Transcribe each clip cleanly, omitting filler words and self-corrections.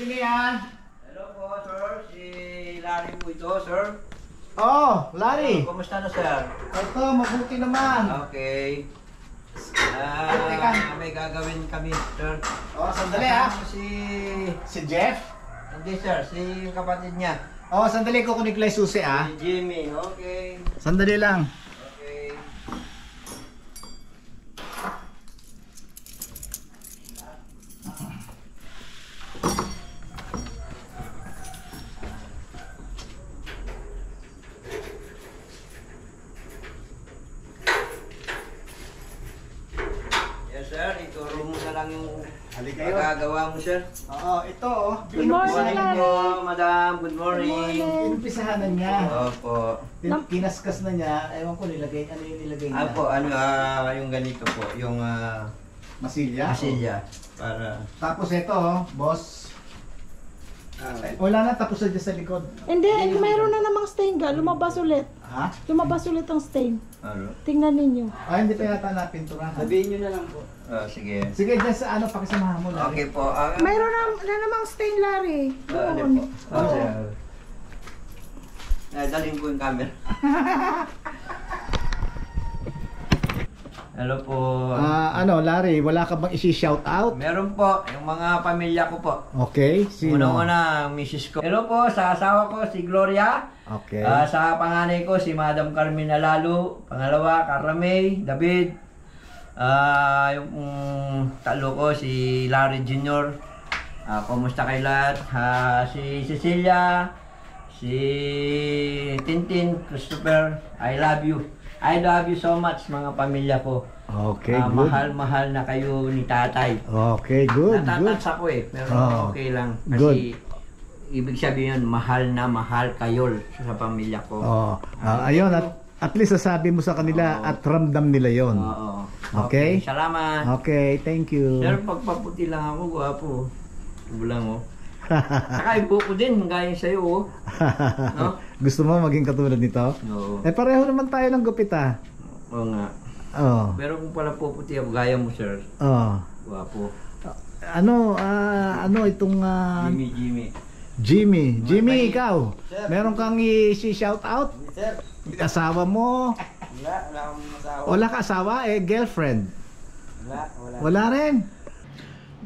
Sino yan? Hello po, sir. Si Larry po ito, sir. Oh, Larry. Kumusta na, sir? Ito, mabuti naman. Okay. May gagawin kami, sir. Oh, sandali ha. Si Jeff? Hindi, sir. Si kapatid niya. Oh, sandali ko kunik lang susi ah. Si Jimmy, okay. Sandali lang. Okay. Yes, sir. Ituro mo na lang yung magagawa mo, sir. Oo, ito oh. Good morning, po, madam. Good morning. Inumpisahan na niya. Opo. Kinaskas na niya. Ewan ko nilagay. Ano yung nilagay niya? Apo, yung ganito po. Yung Masilya? masilya. Para... Tapos ito oh, boss. Wala na, tapos na dyan sa likod. Hindi, mayroon na namang stain ga. Lumabas ulit. Ha? Lumabas ulit ang stain. Ano? Tingnan ninyo. Ah, hindi pa yata napinturahan. Sabihin nyo na lang po. Sige. Sige, dyan sa ano, pakisamahan mo na. Okay po. Mayroon na namang stain, Larry. Ano Doon. po? Dalhin ko yung camera. Hello po. Ano, Larry, wala ka bang isi-shout out? Meron po, yung mga pamilya ko po. Okay, sino? Una-una, ang misis ko. Hello po, sa asawa ko, si Gloria. Okay. Sa panganay ko, si Madam Carmina Lalo. Pangalawa, Carla May, David. Yung talo ko, si Larry Jr. Kumusta kayo lahat? Si Cecilia, si Tintin, Christopher, I love you. I love you so much, mga pamilya ko. Okay, good. Mahal-mahal na kayo ni tatay. Okay, good, good. Natatansa ko eh, pero okay lang. Kasi Good. ibig sabihin yun, mahal na mahal kayo sa pamilya ko. Oh, ayun, at least sasabi mo sa kanila at ramdam nila yon. Oo. Okay? Salamat. Okay, thank you. Sir, pagpaputi lang ako, gwapo. Bulang oh. Saka yung buko din, gaya sa'yo oh. No? Gusto mo maging katulad nito? Oo. Eh pareho naman tayo ng gupit ah. Oo nga. Oh. Pero kung pala puputi ako, gaya mo sir. Oh. Gwapo. Ano, itong Jimmy, ikaw. Sir. Meron kang i-shout out? Sir, Asawa mo? wala akong masawa. Wala ka asawa? Girlfriend? Wala. Wala rin.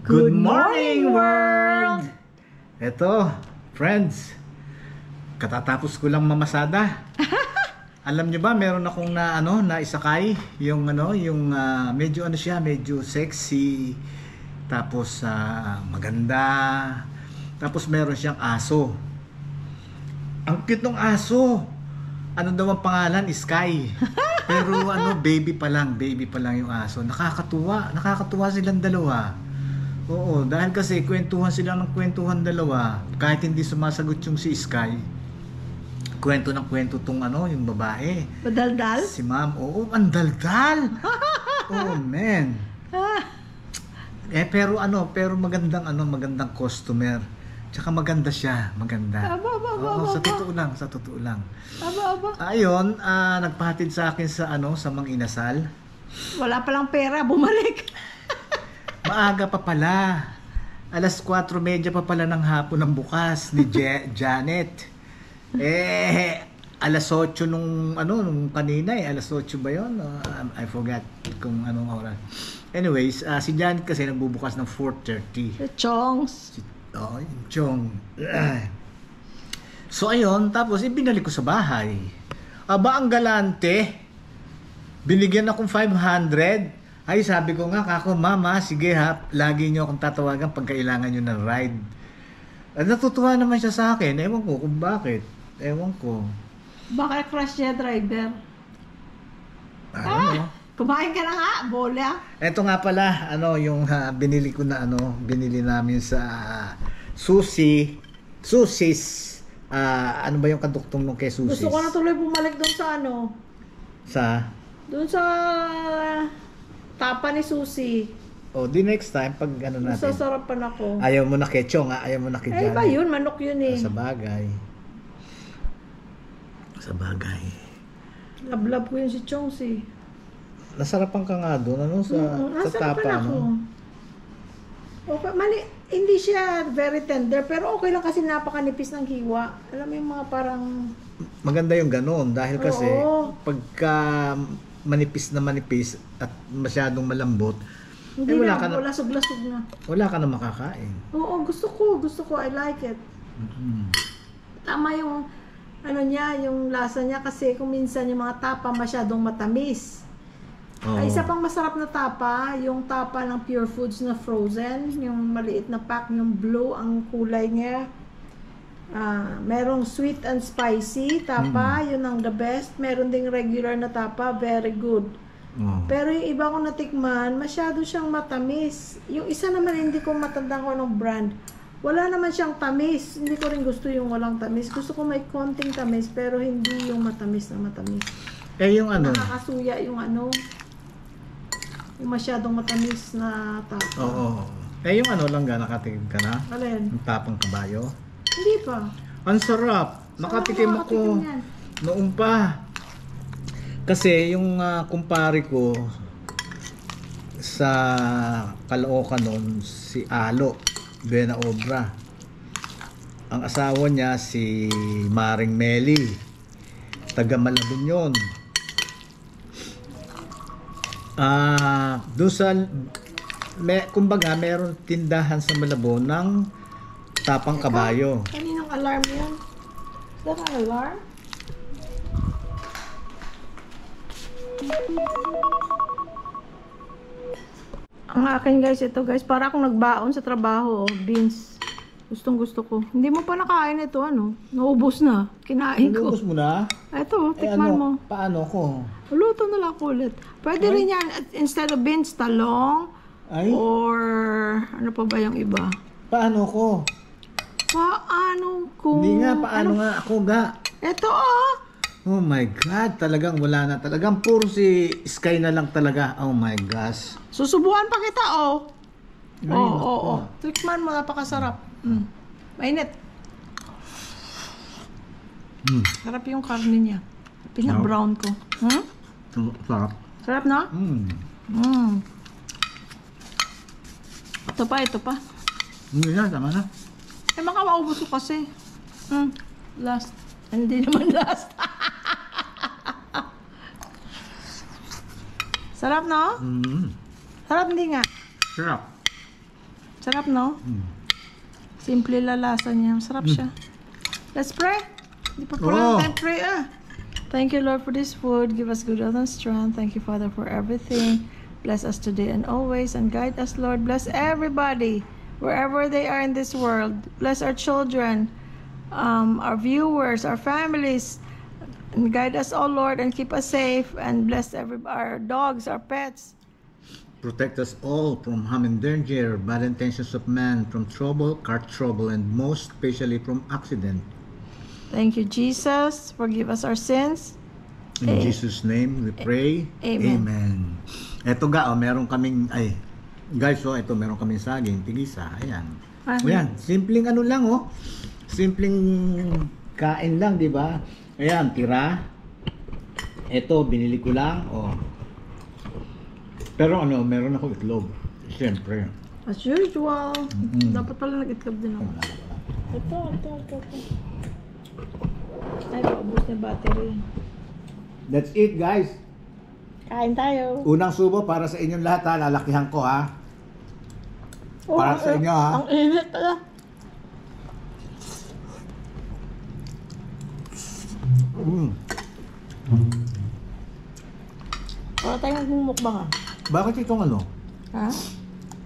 Good morning, world! Eto, friends. Katatapos ko lang mamasada. Alam nyo ba, meron akong naisakay. Yung medyo medyo sexy. Tapos maganda. Tapos meron siyang aso. Ang cute ng aso. Ano daw ang pangalan? Sky. Pero baby pa lang yung aso. Nakakatuwa silang dalawa. Oo, dahil kasi kwentuhan sila ng kwentuhan dalawa. Kahit hindi sumasagot yung si Sky. Kwento ng kwento tong yung babae. Madaldal? Si ma'am, oo, ang daldal. Oh, man. Pero magandang customer. Tsaka maganda siya, maganda. Oo, sa totoo lang. Ayun, nagpahatid sa akin sa Mang Inasal. Wala palang pera, bumalik. Maaga pa pala. Alas 4:30 pa pala ng hapon ng bukas ni Janet. Alas 8 nung kanina alas 8 ba 'yon? I forgot kung anong oras. Anyways, si Janet kasi nagbubukas ng 4:30. Chongs. Yung Chong. So ayun, tapos ibinalik ko sa bahay. Aba, ang galante. Binigyan akong 500. Ay, sabi ko nga, mama, sige ha, lagi nyo akong tatawagan pag kailangan nyo ng ride. Natutuwa naman siya sa akin. Ewan ko kung bakit. Ewan ko. Baka crush niya driver. Kumain ka na nga, bola. Ito nga pala, yung binili ko na binili namin sa Susis. Ano ba yung kaduktong nung kay Susis? Gusto ko na tuloy bumalik doon sa doon sa tapa ni Susi. The next time, pag natin. Masasarapan ako. Ayaw mo na kay Chong, ayaw mo na kay Janet. Ba yun? Manok yun eh. Sa bagay. Lablab ko yun si Chong si. Nasarapan ka nga doon, sa tapa, ako. Okay, mali. hindi siya very tender, pero okay lang kasi napakanipis ng hiwa. Alam mo yung mga parang... Maganda yung gano'n dahil kasi Oo. pagka manipis na manipis at masyadong malambot, Hindi wala na, ka na, wala suglasog na. wala ka na makakain. Oo, gusto ko, I like it. Mm. Tama yung, ano niya, yung lasa niya kasi kung minsan yung mga tapa masyadong matamis. Oo. Ay, isa pang masarap na tapa, yung tapa ng Pure Foods na frozen, yung maliit na pack, yung blue ang kulay niya. Merong sweet and spicy tapa, yun ang the best. Meron ding regular na tapa, very good. Oo. Pero yung iba kong natikman, masyado siyang matamis. Yung isa naman hindi ko matandaan ko anong brand. Wala naman siyang tamis. Hindi ko rin gusto yung walang tamis. Gusto ko may konting tamis pero hindi yung matamis na matamis. Eh yung ano, Nakakasuya yung ano, yung masyadong matamis na tapa. oo. Eh yung ano lang ga, nakatikim ka na? Alin? Yung tapang kabayo? Hindi pa. Ang sarap! Nakatikim Sarap, ako nakatikim yan. noon pa. Kasi yung kumpare ko sa Caloocan noon, si Alo Buena Obra. Ang asawa niya si Maring Meli. Taga Malabon yun. Doon sa kumbaga meron tindahan sa Malabon ng tapang kabayo. Kaninang alarm yan? Is that an alarm? Ang akin guys, ito guys, para akong nagbaon sa trabaho, beans. Gustong gusto ko. Hindi mo pa nakain ito, ano? Naubos na. Kinain ko. Inubos mo na? Ito, Eh, tikman mo. Paano ko? Luto na lang ko ulit. Pwede rin yan, instead of beans, talong, Ay, or ano pa ba yung iba? paano ko? Paano ko? Hindi nga, paano nga ako ga? Ito oh! Oh my God, talagang wala na. Talagang puro si Sky na lang talaga. Oh my gosh. Susubukan pa kita oh! Ay, Oo, nako. oo, oo. Tikman mo, napakasarap. Mainit. Sarap yung karne niya. Pina-brown ko. Sarap. Sarap na? Ito pa, ito pa. Hindi na, tama na. Eh, baka maubos ko kasi. Last. Hindi naman last. Sarap, no? Sarap, hindi nga. Sarap. Sarap, no? Simple lalasa niya. Sarap siya. Let's pray. Hindi pa pala time pray, Thank you, Lord, for this food. Give us good health and strength. Thank you, Father, for everything. Bless us today and always, and guide us, Lord. Bless everybody, wherever they are in this world. Bless our children, our viewers, our families, and guide us, all Lord, and keep us safe. And bless our dogs, our pets. Protect us all from harm and danger, bad intentions of man, from trouble, car trouble, and most especially from accident. Thank you, Jesus. Forgive us our sins. In Jesus' name we pray. Amen. Eto ga, meron kaming, guys, ito meron kaming saging, tigisa, ayan. Ayan, simpleng ano lang, simpleng kain lang, di ba? Ayan, tira. Ito, binili ko lang, Pero meron ako itlog. Siyempre. As usual. Dapat pala nag-itlog din ako. Ito. Ay, paubos na battery. That's it, guys. Kain tayo. Unang subo para sa inyong lahat, lalakihan ko, Para sa inyo, Ang init pala. Para tayo nagmumukbang, Bakit itong ano? Ha?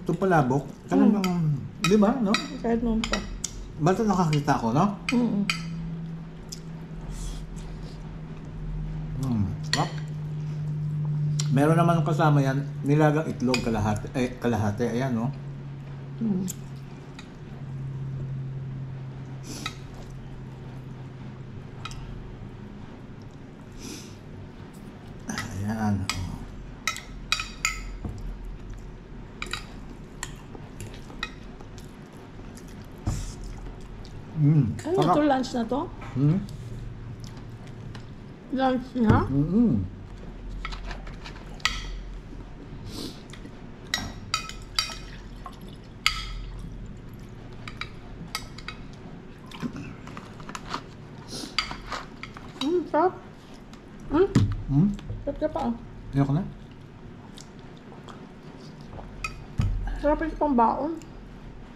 Itong palabok? Talagang, di ba, no? Kahit noon pa. Basta nakakita ko, no? Sarap. Meron naman kasama yan, nilagang itlog kalahati. Ayan, no? Ayan. Ano to? Lunch na to? Lunch na? Sarap. Sarap ka pa, oh. Ayoko na. Sarap yung pang baon.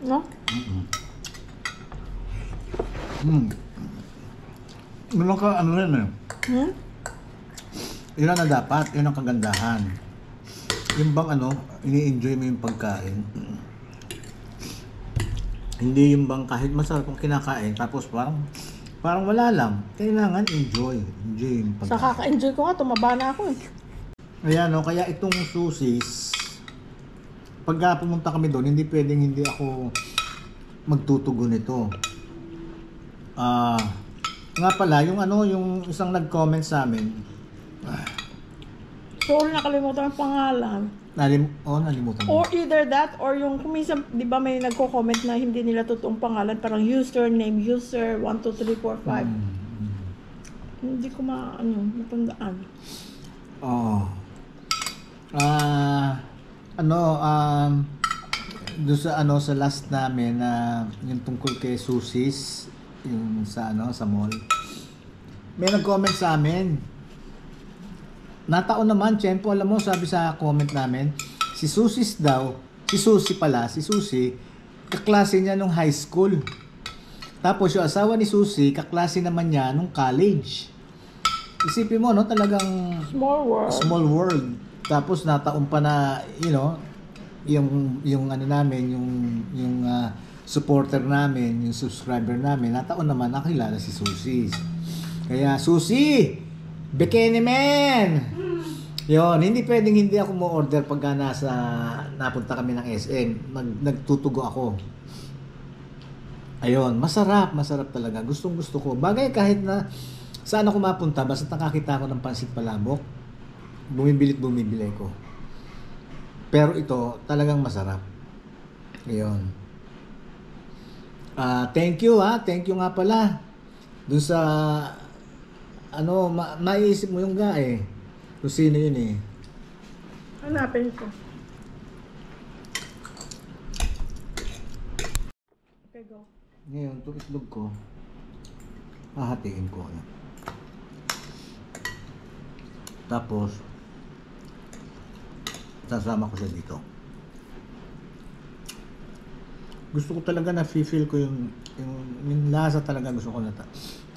No? Meron ka, ano rin eh. Hmm? Yun ang dapat, yun ang kagandahan. Yung bang ano, ini-enjoy mo yung pagkain. Hindi yung bang kahit masarap kung kinakain, tapos parang wala lang. Kailangan enjoy yung Sa pagkain. kaka-enjoy ko nga, tumaba na ako eh. Ayan no, kaya itong susis, pagka pumunta kami doon, hindi pwedeng hindi ako magtutugon nito. Nga pala, yung ano, yung isang nag-comment sa amin, Sorry, nakalimutan ang pangalan. nalimutan mo. Or either that, or yung kung minsan, di ba may nagko-comment na hindi nila totoong pangalan, parang username, user, 1, 2, 3, 4, 5. Hindi ko matandaan. Oo. Doon sa last namin na yung tungkol kay Susis, yung sa mall. May nag-comment sa amin. Nataon naman, tiyempo, alam mo, sabi sa comment namin, si Susi, kaklase niya nung high school. Tapos yung asawa ni Susi, kaklase naman niya nung college. Isipin mo, no, talagang small world. Tapos nataon pa na, yung ano namin, yung supporter namin, yung subscriber namin, nataon naman nakilala si Susi. Kaya Susi, bikini man! Yun, hindi pwedeng hindi ako mo order pagka napunta kami ng SM. Nagtutugo ako. Ayun, masarap talaga. Gustong gusto ko. Bagay kahit na saan ako mapunta, basta nakakita ako ng pansit palabok, bumibili ko. Pero ito, talagang masarap. Ayun. Thank you Thank you nga pala. Doon sa maiisip mo yung guy kung sino yun eh. Hanapin ko. Okay, go. Ngayon, itong itlog ko, hahatiin ko. Tapos, sasama ko siya dito. Gusto ko talaga na feel ko yung lasa talaga gusto ko na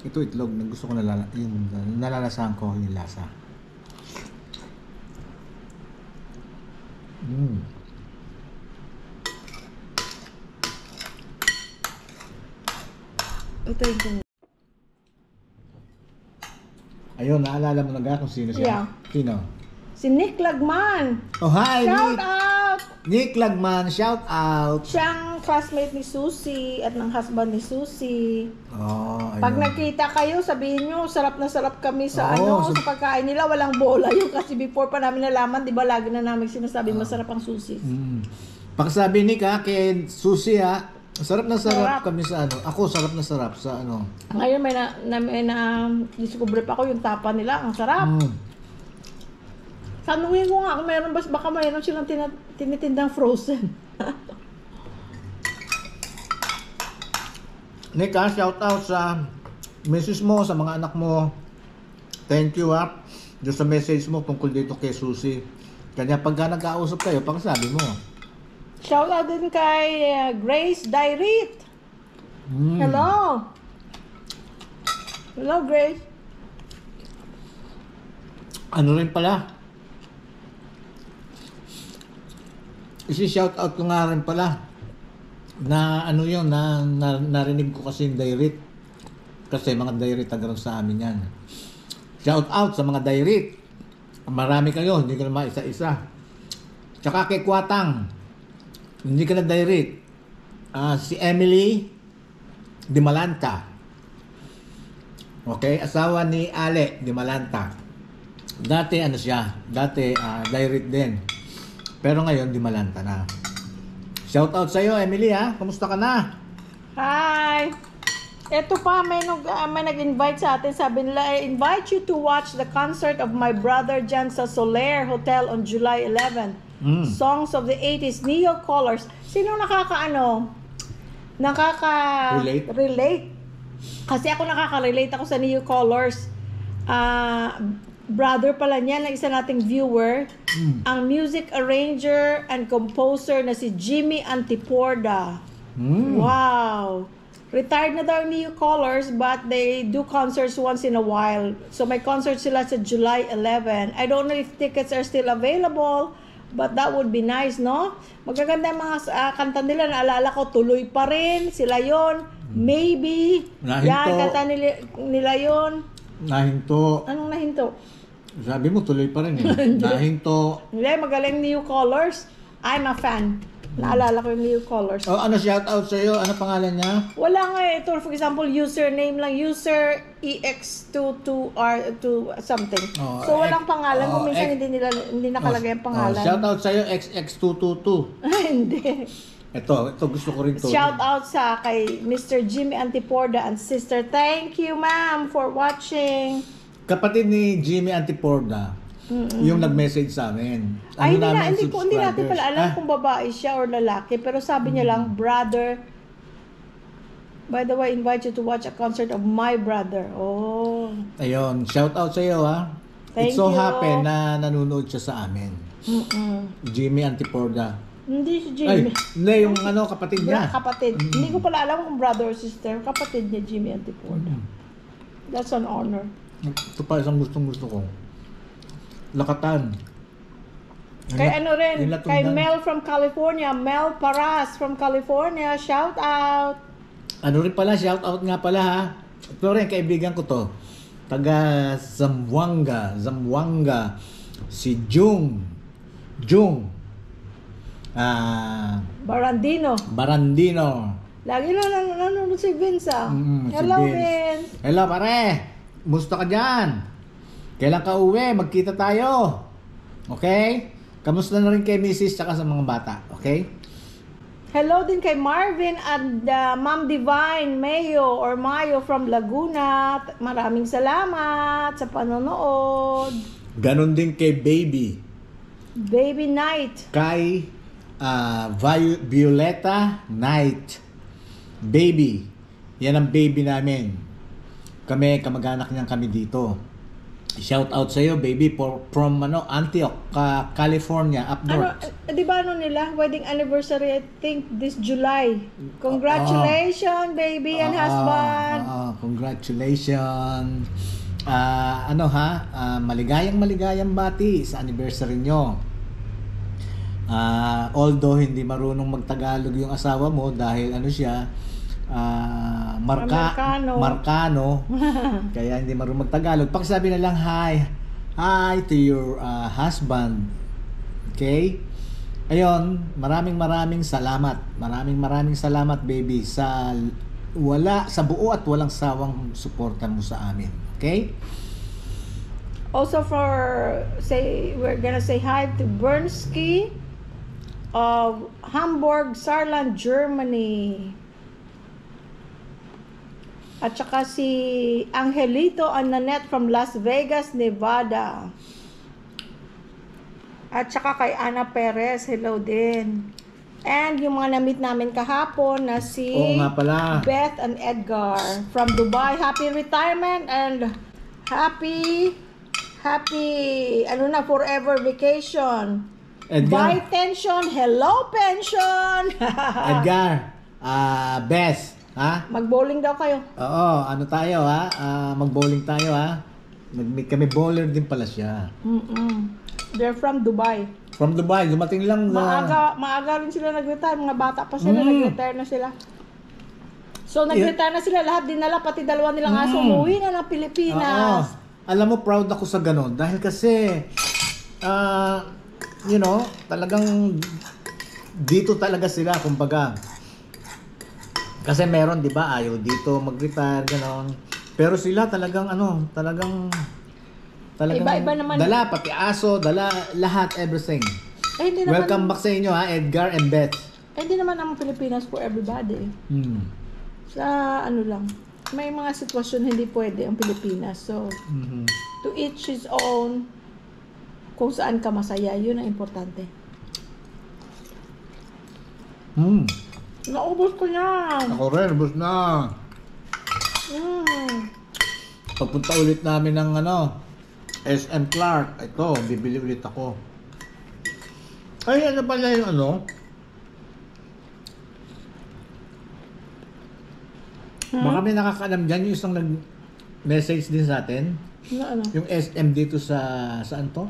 ito itlog, gusto ko yung nalalasahan ko yung lasa. Ito yung Ayun, naalala mo na kung sino siya? Yeah. Sino? si Nick Lagman. Oh, hi Shout Nick! out! Nick Lagman, shout out! Siyang classmate ni Susie at ng husband ni Susie. Oh, ayun. Pag nakita kayo, sabihin nyo, sarap na sarap kami sa Oo, sa pagkain nila. Walang bola yun kasi before pa namin nalaman, di ba, lagi na namin sinasabi masarap ang sushi. Pagsabi Nick kay Susie sarap na sarap Sarap. kami sa Ako sarap na sarap sa Ngayon may discover pa ko yung tapa nila. Ang sarap. Tanungin ko nga kung meron baka mayroon silang tinitindang frozen. Nick, shout out sa message mo, sa mga anak mo. Thank you doon sa message mo tungkol dito kay Susie. Kanya pagka nagkausap kayo, pagsabi mo. Shout out din kay Grace Dairit. Hello. Hello, Grace. Ano rin pala? Isi-shout out ko nga rin pala na yun, narinig ko kasi yung Dairit. Kasi mga Dairit tagaroon sa amin yan. Shout out sa mga Dairit. Marami kayo, hindi ko naman isa-isa. Tsaka kay Kwatang, hindi ka na Dairit. Si Emily Dimalanta. Okay, asawa ni Ale Dimalanta. Dati Dairit din. Pero ngayon Dimalanta na. Shout out sa iyo, Emily Kumusta ka na? Hi! Ito pa, may nag-invite sa atin. Sabi nila, I invite you to watch the concert of my brother Jan sa Soler Hotel on July 11. Songs of the 80s, Neo Colors. Sino Relate? Relate. Kasi ako nakaka-relate ako sa Neo Colors. brother pala niya ng isa nating viewer, ang music arranger and composer na si Jimmy Antiporda. Wow! Retired na daw New Colors, but they do concerts once in a while. So may concert sila sa July 11. I don't know if tickets are still available, but that would be nice, no? Magaganda yung mga kanta nila. Naalala ko, Tuloy Pa Rin. Sila yon. Maybe. Nahinto. Yan, kanta nila yon. Nahinto. Anong nahinto? Sabi mo, tuloy pa rin eh. Nahinto. Hindi, magaling New Colors. I'm a fan. Naalala ko yung New Colors. Oh, ano shout out sa'yo? Ano pangalan niya? Wala nga eh. Ito, for example, username lang. User EX22R2 something. Oh, So, walang pangalan. oh, Kung minsan hindi nakalagay ang pangalan. Shout out sa'yo, XX222. Hindi. Ito gusto ko rin to. Shout out sa kay Mr. Jimmy Antiporda and sister. Thank you, ma'am, for watching. Kapatid ni Jimmy Antiporda, yung nag-message sa amin. Ay, namin, hindi natin subscribers. pala alam kung babae siya or lalaki. Pero sabi niya lang, brother. By the way, invite you to watch a concert of my brother. Oh. Ayun, shout out sa iyo ha. Thank It so you. happen na nanonood siya sa amin. Jimmy Antiporda. Hindi si Ay, Jimmy. hindi, yung kapatid niya. Kapatid. Hindi ko pala alam kung brother or sister. Kapatid niya, Jimmy Antiporda. That's an honor. Ito pa isang gusto ko. Lakatan. Kay ano rin, yung kay latundan. Mel from California, Mel Paras from California, shout out. Ano rin pala, shout out nga pala ha. Ito rin, kaibigan ko to. Taga Zamboanga. Si Jung. Barandino. Lagi na nanonood si Vince ah. Si Hello Vince. Vince. Hello pare. Musta ka dyan? Kailan ka uwi? Magkita tayo. Okay? Kamusta na rin kay Mrs. tsaka sa mga bata? Okay? Hello din kay Marvin and Ma'am Divine Mayo from Laguna. Maraming salamat sa panonood. Ganon din kay Baby. Baby Night. Kay Violeta Knight. Baby. Yan ang baby namin. Kami, kamag-anak niyan kami dito. Shout out sa iyo, baby, from Antioch, California, up north. Di ba nila? Wedding anniversary, I think, this July. Congratulations, baby and husband. Congratulations. Maligayang bati sa anniversary nyo. Although hindi marunong magtagalog yung asawa mo dahil Marcano. Kaya hindi marunong magtagalog. Pakisabi na lang hi to your husband. Okay? Ayun, maraming salamat. Maraming salamat, baby, sa buo at walang sawang suporta mo sa amin. Okay? Also we're gonna say hi to Bernski of Hamburg, Saarland, Germany. At saka si Angelito and Nanette from Las Vegas, Nevada. At saka kay Ana Perez, hello din. And yung mga na-meet namin kahapon na si Oo nga pala. Beth and Edgar from Dubai. Happy retirement and happy forever vacation. Edgar. Bye pension, hello pension. Edgar, Beth, ha? Mag-bowling daw kayo. Oo, tayo ha? Mag-bowling tayo ha? Nag-meet kami, bowler din pala siya. They're from Dubai. From Dubai, dumating lang Maaga rin sila nag-retire. Mga bata pa sila, nag-retire na sila. So, nag-retire na sila. Lahat dinala, pati dalawa nilang aso. Umuwi na ng Pilipinas. Oo. Alam mo, proud ako sa ganon. Dahil kasi, talagang dito talaga sila, kumbaga. Kasi meron, di ba, ayaw dito mag-retire, ganon. Pero sila talagang Iba-iba naman. Dala, pati aso, dala, lahat, everything. Hindi naman, Welcome back sa inyo ha, Edgar and Beth. hindi naman ang Pilipinas for everybody. Sa lang, may mga sitwasyon hindi pwede ang Pilipinas. So, to each his own, kung saan ka masaya, yun ang importante. Naubos ko na. Ako rin, bus na. Pagpunta ulit namin ng SM Clark. Ito, bibili ulit ako. Ay, ano pala yung Baka may nakakaalam dyan yung isang nag-message din sa atin. Ano? Yung SM dito sa, saan to?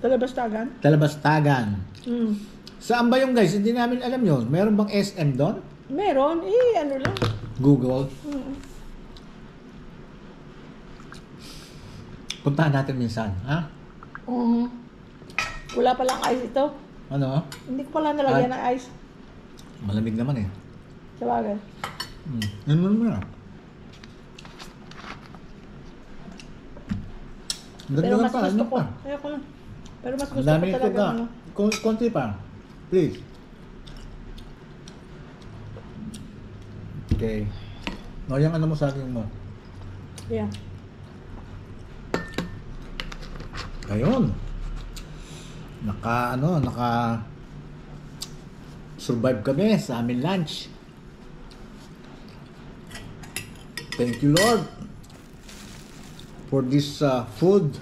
Talabastagan? Talabastagan. Mm. Saan ba yung guys? Hindi namin alam yun. Meron bang SM doon? Meron. Ano lang. Google. Mm. Puntahan natin minsan, ha? Wala palang ice ito. Ano? Hindi ko pala nalagyan ng ice. Malamig naman eh. Sabagay. Yan mo na. Pero mas gusto ko. Ayoko na. Pero mas Ang gusto dami ko ito talaga. ka. Konti pa. Please. Okay. No, yung mo sa akin mo. Yeah. Ayun. Naka survive kami sa aming lunch. Thank you, Lord, for this food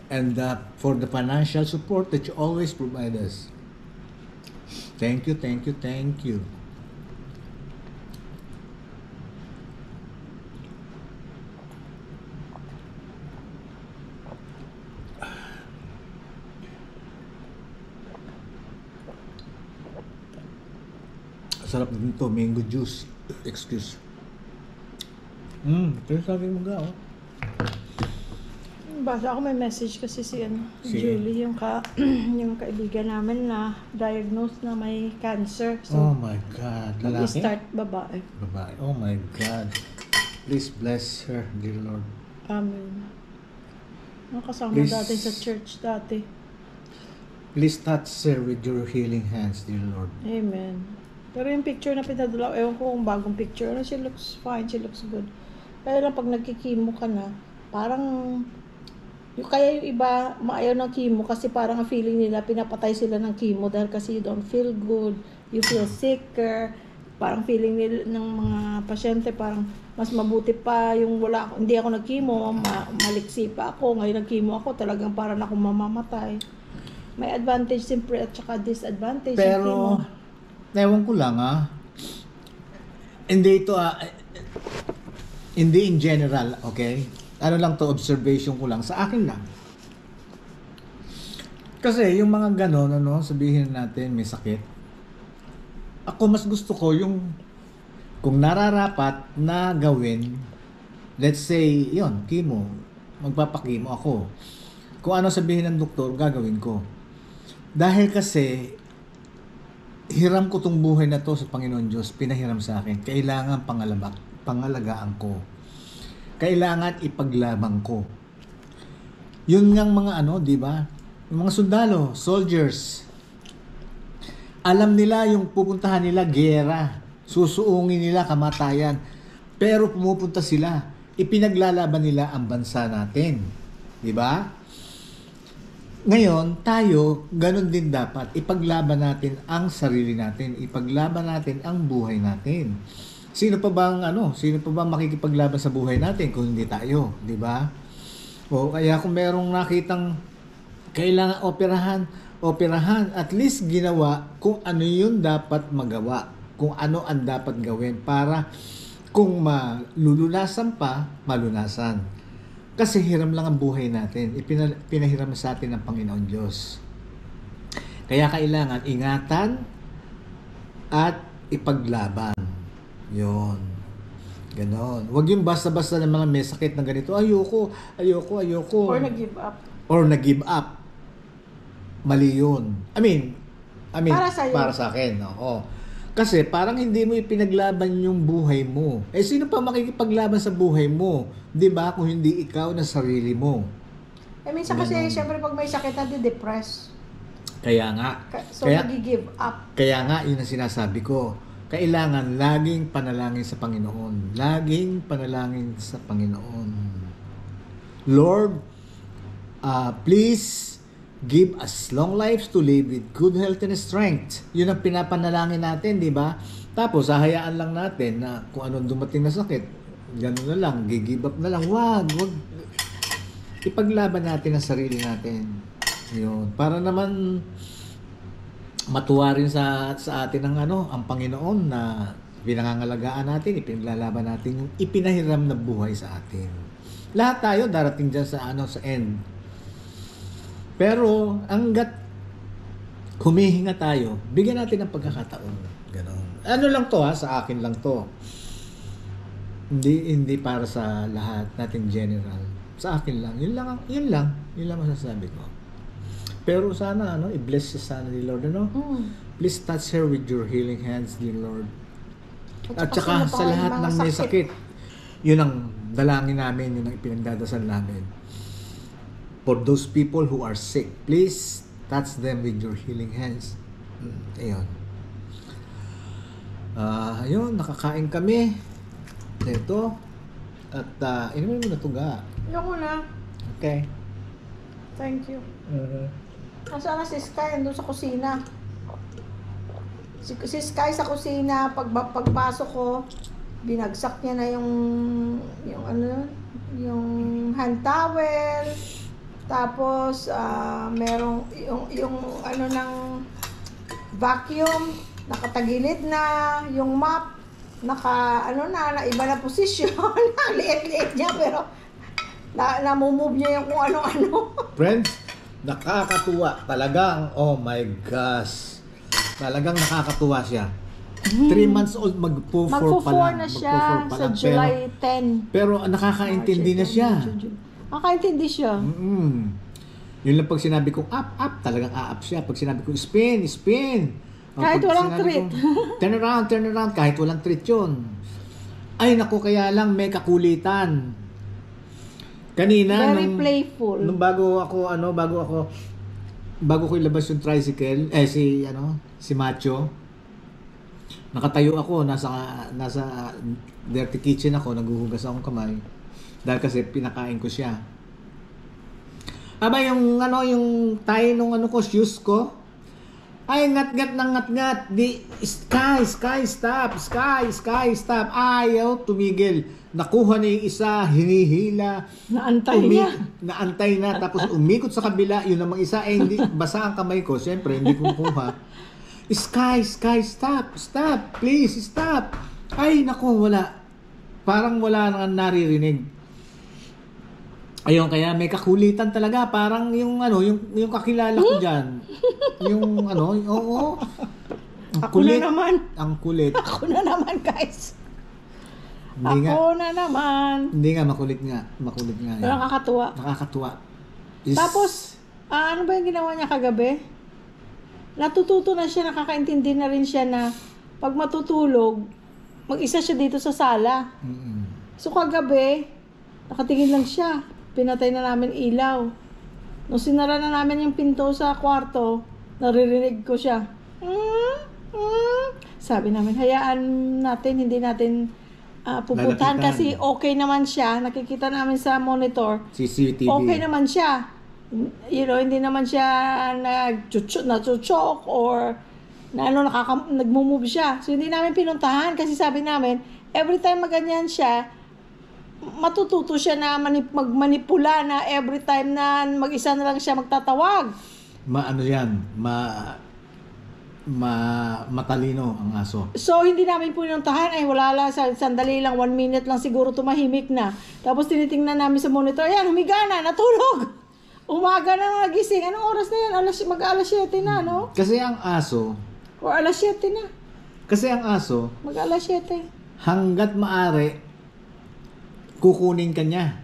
and for the financial support that you always provide us. Thank you, thank you, thank you. Sarap din to, mango juice. Excuse. Pero sabi mo ga, Basta ako may message kasi si Si- Julie, yung yung kaibigan namin na diagnosed na may cancer. Oh So, my God. Lalaki? start babae. Babae. Oh my God. Please bless her, dear Lord. Amen. Nakasama Please. dati sa church dati. Please touch her with your healing hands, dear Lord. Amen. Pero yung picture na pinadala, ewan ko kung bagong picture. She looks fine, she looks good. Kaya lang pag nagkikimo ka na, parang kaya yung iba maayaw ng chemo kasi parang ang feeling nila pinapatay sila ng chemo dahil kasi you don't feel good, you feel sicker. Parang feeling nila ng mga pasyente parang mas mabuti pa yung hindi ako nag-chemo, maliksi pa ako. Ngayon nag-chemo ako, talagang parang ako mamamatay. May advantage siyempre at saka disadvantage yung chemo. Pero, ewan ko lang hindi ito hindi in general, okay? Ano lang to, observation ko lang, sa akin lang. Kasi yung mga ganon, sabihin natin may sakit. Ako mas gusto ko yung kung nararapat na gawin, let's say, chemo, magpapakimo ako. Kung ano sabihin ng doktor, gagawin ko. Dahil kasi, hiram ko tong buhay na to sa Panginoon Diyos, pinahiram sa akin. Kailangan pangalagaan ko. Kailangan ipaglaban ko. Yun ngang mga di ba? Yung mga sundalo, soldiers. Alam nila yung pupuntahan nila giyera. Susuungin nila kamatayan. Pero pumupunta sila. Ipinaglalaban nila ang bansa natin. Di ba? Ngayon, tayo, ganun din dapat. Ipaglaban natin ang sarili natin. Ipaglaban natin ang buhay natin. Sino pa bang makikipaglaban sa buhay natin kung hindi tayo, di ba? O kaya kung merong nakitang kailangan operahan, at least ginawa kung ano yun dapat magawa, kung ano ang dapat gawin para kung malulunasan pa, malunasan. Kasi hiram lang ang buhay natin. Pinahiram sa atin ng Panginoon Diyos. Kaya kailangan ingatan at ipaglaban. Yon. Ganon. Huwag yung basta-basta ng mga may sakit na ganito. Ayoko. Or nag-give up. Or nag-give up. Mali yun. I mean, Para sa akin. Oo. Kasi parang hindi mo ipinaglaban yung buhay mo. Sino pa makikipaglaban sa buhay mo? Di ba? Kung hindi ikaw na sarili mo. Minsan kasi, syempre pag may sakit na depress. Kaya nga. So, nag-give up. Kaya nga, yun ang sinasabi ko. Kailangan laging panalangin sa Panginoon. Laging panalangin sa Panginoon. Lord, please give us long lives to live with good health and strength. Yun ang pinapanalangin natin, di ba? Tapos, hahayaan lang natin na kung anong dumating na sakit, Ganun na lang, give up na lang. Wag. Ipaglaban natin ang sarili natin. Yun. Para naman matuwa rin sa atin ang Panginoon na pinangangalagaan natin, ipinaglalaban natin yung ipinahiram na buhay sa atin. Lahat tayo darating dyan sa end. Pero hanggat humihinga tayo, bigyan natin ng pagkakataon. Ganon. Ano lang to sa akin lang to. Hindi para sa lahat natin general. Sa akin lang. Yun lang masasabi ko. Pero sana i-bless siya sana ni Lord Please touch her with your healing hands, dear Lord. At saka sa lahat ng may sakit. Yun ang dalangin namin, yun ang ipinagdadasal namin. For those people who are sick, please touch them with your healing hands. Ayun. Ayun, nakakain kami. Ito. At inumin mo na ito ga. Yung una. Okay. Thank you. Nasaan na si Sky? Andun sa kusina. Si Sky sa kusina, pagpasok ko, binagsak niya na yung hand towel. Tapos, merong yung ng vacuum, nakatagilid na, yung mop, na iba na posisyon. Ang liit-liit niya, pero namumove niya yung kung ano-ano. Friends, nakakatuwa. Talagang, oh my gosh. Talagang nakakatuwa siya. 3 months old, magpo-4 pa lang. Na siya sa July 10. Pero nakakaintindi na siya. Nakakaintindi siya. Yun lang pag sinabi kong up, talagang a-up siya. Pag sinabi kong spin. Kahit walang treat. Turn around, kahit walang treat yun. Ay, naku, kaya lang may kakulitan. Kanina, very playful. Nung bago ko ilabas yung tricycle, si Macho, nakatayo ako, nasa dirty kitchen ako, naghuhugas akong kamay. Dahil kasi pinakain ko siya. Aba, yung tayo nung shoes ko, ay, ngat-ngat. Sky, stop. Ayaw, tumigil. Nakuha na yung isa, hinihila. Naantay na. Tapos umikot sa kabila, yun namang isa, hindi, basa ang kamay ko. Siyempre, hindi ko kuha. Sky, stop. Please, stop. Ay, naku, wala. Parang wala nang naririnig. Ayun, kaya may kakulitan talaga. Parang yung kakilala ko dyan. Oo. Ako na naman. Ang kulit. Ako na naman, guys. Hindi Hindi nga, makulit nga. Pero nakakatuwa. Tapos, ano ba yung ginawa niya kagabi? Natututo na siya, nakakaintindi na rin siya na pag matutulog, mag-isa siya dito sa sala. So kagabi, nakatingin lang siya. Pinatay na namin ilaw. Nung sinara na namin yung pinto sa kwarto, naririnig ko siya. Sabi namin, hayaan natin, hindi natin pupuntahan kasi okay naman siya. Nakikita namin sa monitor. CCTV. Okay naman siya. Hindi naman siya nachuchok or nagmumove siya. So hindi namin pinuntahan kasi sabi namin, every time maganyan siya, matututo siya na magmanipula na every time na mag-isa na lang siya magtatawag. Matalino ang aso. So, hindi namin pinuntahan. Ay, wala lang. Sandali lang. 1 minute lang siguro tumahimik na. Tapos, tinitingnan namin sa monitor. Ayan, humiga na. Natulog. Umaga na nagising. Anong oras na yan? Mag-alas 7 na, no? Kasi ang aso... O alas 7 na. Kasi ang aso... Mag-alas 7. Hanggat maaari, kukunin ka niya.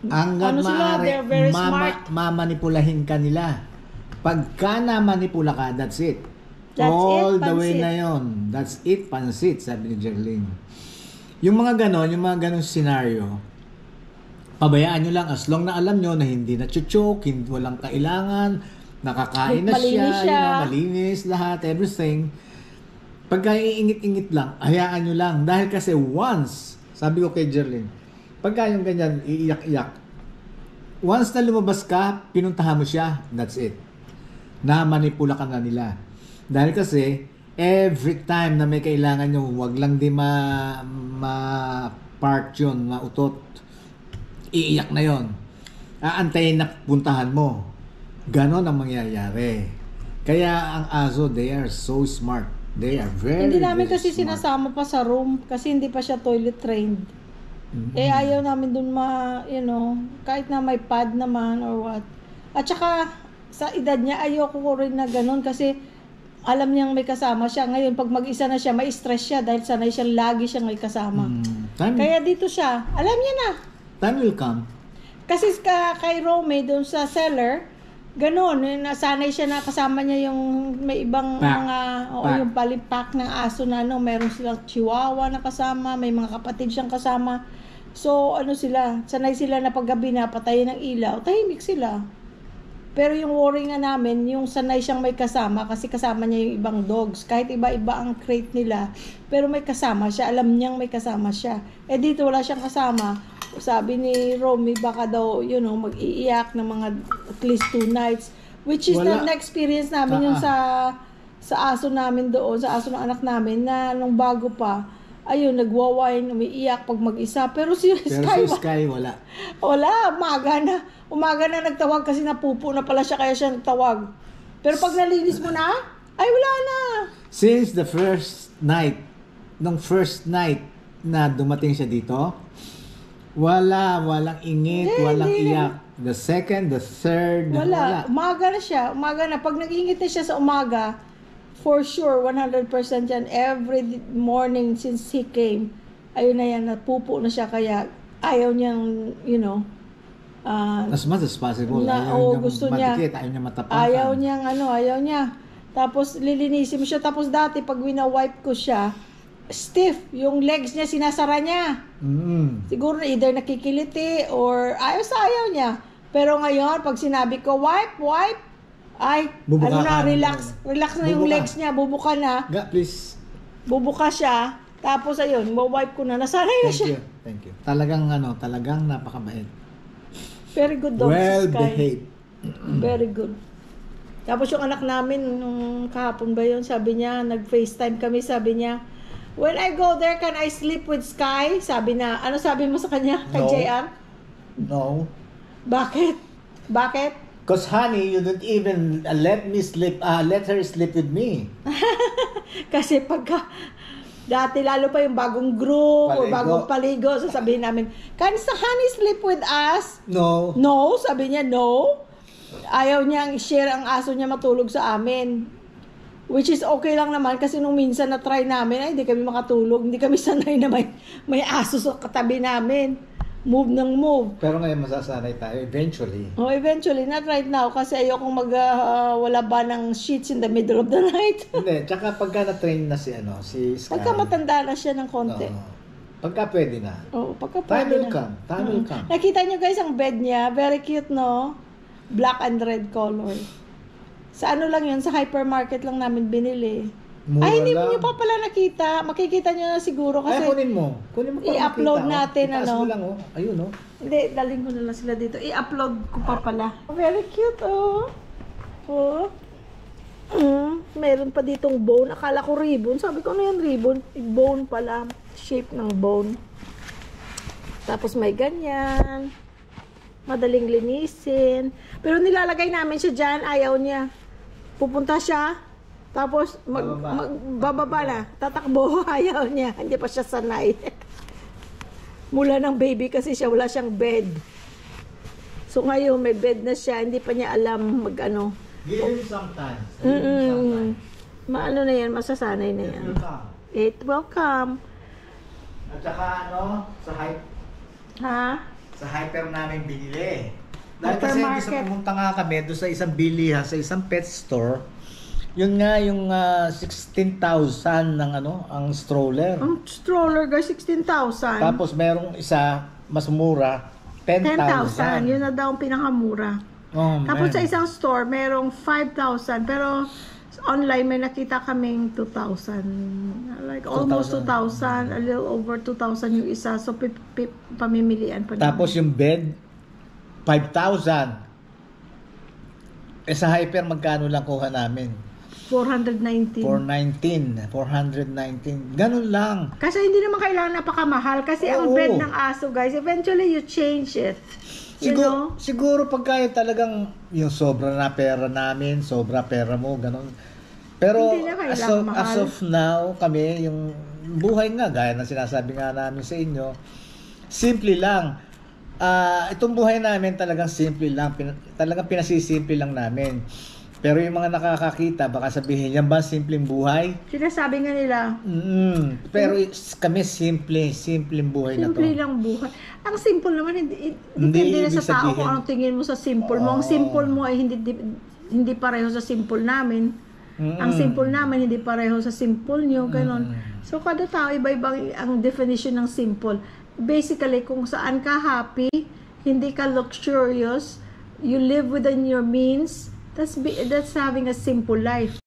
Hanggat maaari, mamanipulahin ka nila. Pagka na-manipula ka, that's it. All the way na yon. That's it, pansit, sabi ni Jerlyn. Yung mga ganon scenario, pabayaan nyo lang as long na alam nyo na hindi na-choke, hindi walang kailangan, nakakain na siya. Malinis lahat, everything. Pagka iingit-ingit lang, hayaan nyo lang. Dahil kasi once, sabi ko kay Jerlyn, pagka yung ganyan, iiyak-iyak, once na lumabas ka, pinuntahan mo siya, that's it. Na-manipula ka na nila. Dahil kasi, every time na may kailangan nyo, wag lang di part yun na utot. Iiyak na yon. Aantayin na puntahan mo. Ganon ang mangyayari. Kaya ang aso, they are so smart. They are very, Hindi namin very kasi smart. sinasama pa sa room kasi hindi pa siya toilet trained. Mhm. Eh ayaw namin dun kahit na may pad naman or what. At saka sa edad niya ayoko ko rin na ganun kasi alam niyang may kasama siya. Ngayon pag mag-isa na siya, may stress siya dahil sanay siyang lagi siyang may kasama. Kaya dito siya, alam niya na. Time will come. Kasi kay Rome doon sa cellar, ganun, nasanay siya na kasama niya yung may ibang Pack. yung palipak ng aso na meron silang chihuahua na kasama, may mga kapatid siyang kasama. So, sanay sila na paggabi na patayin ng ilaw, tahimik sila. Pero yung worry nga namin, yung sanay siyang may kasama kasi kasama niya yung ibang dogs. Kahit iba-iba ang crate nila, pero may kasama siya, alam niyang may kasama siya. Eh dito wala siyang kasama. Sabi ni Romy, baka daw, mag-iiyak ng mga at least 2 nights. Which is Wala. na-experience namin yung sa aso namin doon, sa aso ng anak namin, na nung bago pa, ayun, nagwawine, umiiyak pag mag-isa. Pero si Sky, wala. wala, umaga na nagtawag kasi napupo na pala siya, kaya siya nagtawag. Pero pag nalinis mo na, ay wala na. Since the first night na dumating siya dito, walang ingit, walang iyak. The second, the third, Wala. Umaga na siya. Pag nag-ingit na siya sa umaga, for sure, 100% yan. Every morning since he came, ayun na yan, napupo na siya. Kaya ayaw niyang, as much as possible. gusto niya. Ayaw niya matapakan. Ayaw niya. Tapos lilinisin mo siya. Tapos dati, pag wina-wipe ko siya, stiff. Yung legs niya, sinasara niya. Siguro either nakikiliti or ayaw niya. Pero ngayon, pag sinabi ko, wipe, ay, Bubuka ka. relax na yung Bubuka. legs niya, bubuka na. Please. Bubuka siya. Tapos ayun, wipe ko na. Nasanay na siya. Thank you. Talagang napakabait. Very good dog si Well Sky. behaved. Very good. Tapos yung anak namin, nung kahapon ba yun, sabi niya, nag-FaceTime kami, sabi niya, when I go there, can I sleep with Sky? Sabi na, ano sabi mo sa kanya? Kay No. JR? No. Bakit? Because honey, you don't even let her sleep with me. Kasi dati lalo pa yung bagong group o Paligo. bagong paligo, sasabihin namin, can honey sleep with us? No. No, sabi niya, no. Ayaw niyang i-share ang aso niya matulog sa amin. Which is okay lang naman kasi nung minsan na-try namin, ay hindi kami makatulog. Hindi kami sanay na may aso sa katabi namin. Move ng move. Pero ngayon masasanay tayo eventually. Oh, eventually, not right now kasi ayokong wala ba ng sheets in the middle of the night. Hindi, tsaka pagka na-train na si Sky. Pagka matanda na siya ng konti. Pagka pwede na. Oh, pagka Time pwede will na. come. Time will come. Nakita niyo guys ang bed niya, very cute no? Black and red color. Sa lang yun, sa hypermarket lang namin binili. Mura Ay, hindi lang. niyo pa pala nakita. Makikita niyo na siguro kasi Ay, kunin mo. Kunin mo para i-upload makita, natin, Itaas ano. mo lang, Ayun, Hindi, daling ko na lang sila dito. I-upload ko pa pala. Very cute, oh. Oh. Meron pa ditong bone. Akala ko ribbon. Sabi ko, ano yan ribbon? Bone pala. Shape ng bone. Tapos may ganyan. Madaling linisin. Pero nilalagay namin siya dyan. Ayaw niya. Pupunta siya. Tapos bababa na. Tatakbo. Ayaw niya. Hindi pa siya sanay. Mula ng baby kasi siya, wala siyang bed. So ngayon, may bed na siya, hindi pa niya alam mag-ano. Give him sometimes. Maano na yan, masasanay na yan. It will come. At saka sa hyper namin binili. Dahil kasi Hypermarket. pumunta nga kami doon sa isang bilihan, sa isang pet store. Yun nga yung 16,000 ng ang stroller. Ang stroller guys, 16,000. Tapos merong isa mas mura, 10,000. 10,000. Yun na daw ang pinakamura. Oh, Tapos man. sa isang store, merong 5,000. Pero online may nakita kaming 2,000. Like almost 2,000. A little over 2,000 yung isa. So pamimilian pa naman. Tapos yung bed, 5,000. Eh sa hyper magkano lang kuha namin? 419. 419. Ganun lang. Kasi hindi naman kailangan napakamahal. Kasi ang Oo. bed ng aso, guys, eventually you change it. You know? Siguro pag kaya talagang yung sobra na pera namin, sobra pera mo, ganun. Pero Hindi na as kailangan of, mahal. as of now, kami, yung buhay nga, gaya ng sinasabi nga namin sa inyo, simple lang. Itong buhay namin talagang simple lang. Talagang pinasisimple lang namin. Pero yung mga nakakakita, baka sabihin, yan ba simpleng buhay? Sinasabi nga nila, Pero kami simpleng buhay na to. simple lang buhay. Ang simple naman, Hindi depende na ibig sa tao sabihin- kung anong tingin mo sa simple mo. Ang simple mo ay hindi pareho sa simple namin. Ang simple namin hindi pareho sa simple nyo, ganun. So, kada tao, iba-ibang ang definition ng simple. Basically, kung saan ka happy, hindi ka luxurious, you live within your means, that's having a simple life.